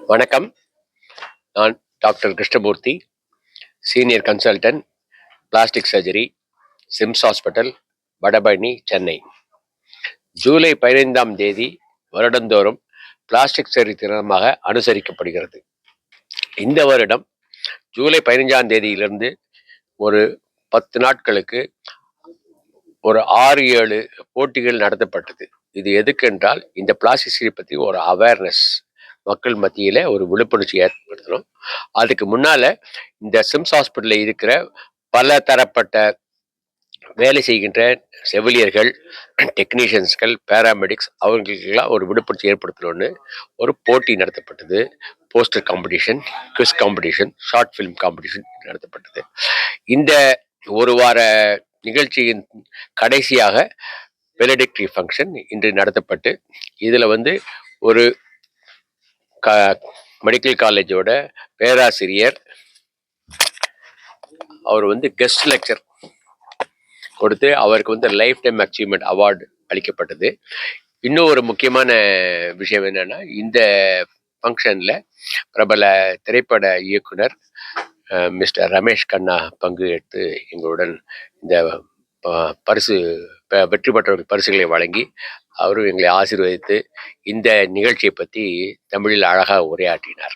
வணக்கம். நான் doctor Krishnamurthy, senior consultant, plastic surgery, SIMS hospital, Vadapalani, Chennai. ஜூலை 15ஆம் தேதி வருடந்தோறும் பிளாஸ்டிக் சர்ஜரி தினமாக அனுசரிக்கப்படுகிறது. இந்த வருடம் ஜூலை 15ஆம் தேதியிலிருந்து ஒரு 10 நாட்களுக்கு ஒரு 6-7 போட்டிகள் நடத்தப்பட்டது. இது எதுக்கென்றால், இந்த பிளாஸ்டிக் சர்ஜரி பற்றி ஒரு அவேர்னஸ் மக்கள் மத்தியில் ஒரு விழிப்புணர்ச்சி ஏற்படுத்தணும். அதுக்கு முன்னால இந்த சிம்ஸ் ஹாஸ்பிட்டலில் இருக்கிற பல தரப்பட்ட வேலை செய்கின்ற செவிலியர்கள், டெக்னீஷியன்ஸ்கள், பேராமெடிக்ஸ் அவங்களுக்கெல்லாம் ஒரு விழிப்புணர்ச்சி ஏற்படுத்தணும்னு ஒரு போட்டி நடத்தப்பட்டது. Poster competition, quiz competition, short film competition நடத்தப்பட்டது. இந்த ஒரு வார நிகழ்ச்சியின் கடைசியாக வெலடிக்டரி ஃபங்க்ஷன் இன்று நடத்தப்பட்டு, இதில் ஒரு மெடிக்கல் காலேஜோட பேராசிரியர் அவர் கெஸ்ட் லெக்சர் கொடுத்து அவருக்கு லைஃப் டைம் அச்சீவ்மெண்ட் அவார்டு அளிக்கப்பட்டது. இன்னும் ஒரு முக்கியமான விஷயம் என்னன்னா, இந்த ஃபங்க்ஷனில் பிரபல திரைப்பட இயக்குனர் மிஸ்டர் ரமேஷ் கண்ணா பங்கு எடுத்து எங்களுடன் இந்த பரிசு வெற்றி பெற்றவர்கள் பரிசுகளை வழங்கி அவரும் எங்களை ஆசீர்வதித்து இந்த நிகழ்ச்சியை பற்றி தமிழில் அழகாக உரையாற்றினார்.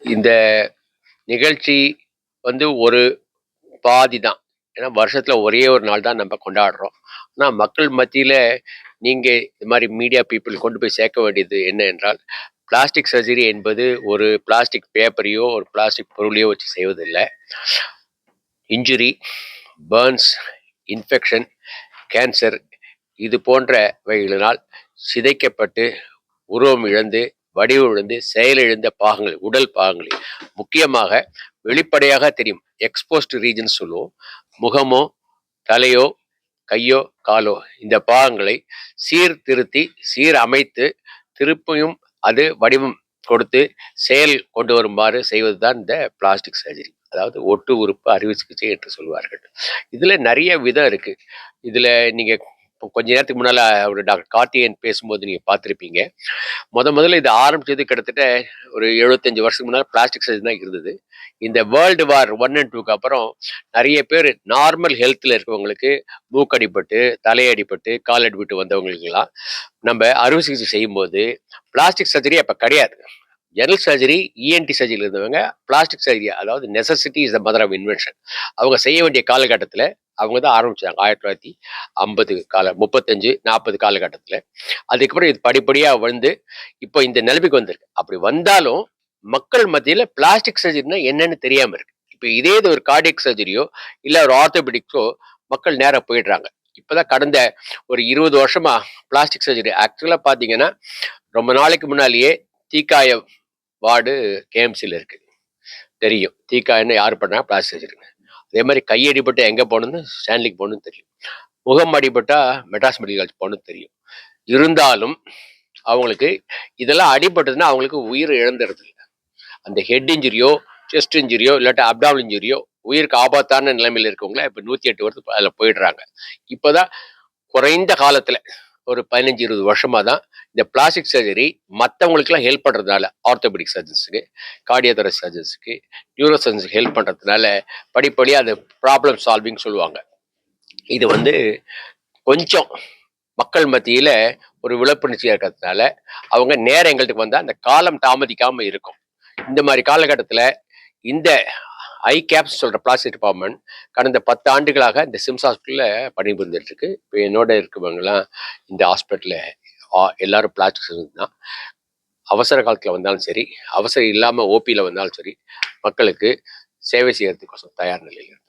இந்த நிகழ்ச்சி ஒரு பாதி தான். ஏன்னா வருஷத்தில் ஒரே ஒரு நாள் தான் நம்ம கொண்டாடுறோம். ஆனால் மக்கள் மத்தியில் நீங்கள் இது மாதிரி மீடியா பீப்புள் கொண்டு போய் சேர்க்க வேண்டியது என்ன என்றால், பிளாஸ்டிக் சர்ஜரி என்பது ஒரு பிளாஸ்டிக் பேப்பரையோ ஒரு பிளாஸ்டிக் பொருளையோ வச்சு செய்வதில்லை. இன்ஜுரி, பர்ன்ஸ், இன்ஃபெக்ஷன், கேன்சர் இது போன்றவைகளினால் சிதைக்கப்பட்டு உருவம் இழந்து வடிவம் இழந்து செயலிழந்த பாகங்கள், உடல் பாகங்கள் முக்கியமாக வெளிப்படையாக தெரியும் எக்ஸ்போஸ்ட் ரீஜன் சொல்லுவோம். முகமோ தலையோ கையோ காலோ இந்த பாகங்களை சீர்திருத்தி சீரமைத்து திருப்பியும் அது வடிவம் கொடுத்து செயல் கொண்டு வருமாறு செய்வதுதான் இந்த பிளாஸ்டிக் சர்ஜரி, அதாவது ஒட்டு உறுப்பு அறுவை சிகிச்சை என்று சொல்வார்கள். இதுல நிறைய விதம் இருக்கு. இதுல நீங்க கொஞ்ச நேரத்துக்கு முன்னால ஒரு டாக்டர் கார்த்திகேயன் பேசும்போது நீங்க பார்த்துருப்பீங்க. முதல்ல இது ஆரம்பிச்சது கிட்டத்தட்ட ஒரு 75 வருஷத்துக்கு முன்னால பிளாஸ்டிக் சர்ஜரி தான் இருந்தது. இந்த வேர்ல்டு வார் 1 and 2க்கு அப்புறம் நிறைய பேர் நார்மல் ஹெல்த்ல இருக்கவங்களுக்கு மூக்கடிப்பட்டு, தலையடிப்பட்டு, கால் அடிபட்டு வந்தவங்களுக்கெல்லாம் நம்ம அறுவை சிகிச்சை செய்யும்போது பிளாஸ்டிக் சர்ஜரி அப்ப கிடையாது. ஜெனரல் சர்ஜரி, இஎன்டி சர்ஜரியில் இருந்தவங்க பிளாஸ்டிக் சர்ஜரி, அதாவது necessity is the mother of invention, அவங்க செய்ய வேண்டிய காலகட்டத்தில் அவங்க தான் ஆரம்பிச்சாங்க. 1950 35-40 காலகட்டத்தில். அதுக்கப்புறம் இது படிப்படியாக இப்போ இந்த நிலைமைக்கு வந்திருக்கு. அப்படி வந்தாலும் மக்கள் மத்தியில் பிளாஸ்டிக் சர்ஜரினா என்னன்னு தெரியாம இருக்கு. இப்போ இதே இது ஒரு கார்டியக் சர்ஜரியோ இல்லை ஒரு ஆர்த்தோபெடிக்ஸோ மக்கள் நேராக போயிடுறாங்க. இப்போதான் கடந்த ஒரு 20 வருஷமா பிளாஸ்டிக் சர்ஜரி ஆக்சுவலாக பார்த்தீங்கன்னா, ரொம்ப நாளைக்கு முன்னாலேயே தீக்காய வார்டு கேஎம்சியில் இருக்கு, தெரியும். தீக்காயன்னு யார் பண்ணா பிளாஸ்டிக் சர்ஜரி. அதே மாதிரி கையடிப்பட்டு எங்கே போகணுன்னு ஸ்டான்லிக்கு போகணுன்னு தெரியும். முகம் அடிபட்டா மெட்ராஸ் மெடிக்கல் போகணுன்னு தெரியும். இருந்தாலும் அவங்களுக்கு இதெல்லாம் அடிபட்டதுன்னா அவங்களுக்கு உயிர் இழந்துடுறது இல்லை. அந்த ஹெட் இன்ஜுரியோ செஸ்ட் இன்ஜுரியோ இல்லாட்டா அப்டாமல் இன்ஜுரியோ உயிருக்கு ஆபத்தான நிலைமையில் இருக்கவங்கள இப்போ 108 வருஷத்துக்கு அதில் போயிடுறாங்க. இப்போதான் குறைந்த காலத்தில் ஒரு 15-20 வருஷமா தான் இந்த பிளாஸ்டிக் சர்ஜரி மற்றவங்களுக்குலாம் ஹெல்ப் பண்ணுறதுனால, ஆர்த்தோபெடிக் சர்ஜன்ஸுக்கு, கார்டியோதொரசிக் சர்ஜன்ஸுக்கு, நியூரோ சர்ஜன்ஸுக்கு ஹெல்ப் பண்ணுறதுனால படிப்படியாக அது ப்ராப்ளம் சால்விங் சொல்லுவாங்க. இது கொஞ்சம் மக்கள் மத்தியில் ஒரு விழிப்புணர்ச்சியாக இருக்கிறதுனால அவங்க நேரம் எங்களுக்கு வந்தால் அந்த காலம் தாமதிக்காமல் இருக்கும். இந்த மாதிரி காலகட்டத்தில் இந்த ஐ கேப்ஸ் சொல்கிற பிளாஸ்டிக் டிபார்ட்மெண்ட் கடந்த 10 ஆண்டுகளாக இந்த சிம்ஸ் ஹாஸ்பிட்டலில் பணிபுரிந்துட்டு இருக்கு. இப்போ என்னோட இருக்கவங்கலாம் இந்த ஹாஸ்பிட்டலில் எல்லாரும் பிளாஸ்டிக் சர்ஜன் தான். அவசர காலத்தில் வந்தாலும் சரி, அவசரம் இல்லாமல் ஓபியில் வந்தாலும் சரி, மக்களுக்கு சேவை செய்யறதுக்கோசம் தயார் நிலையில் இருக்கு.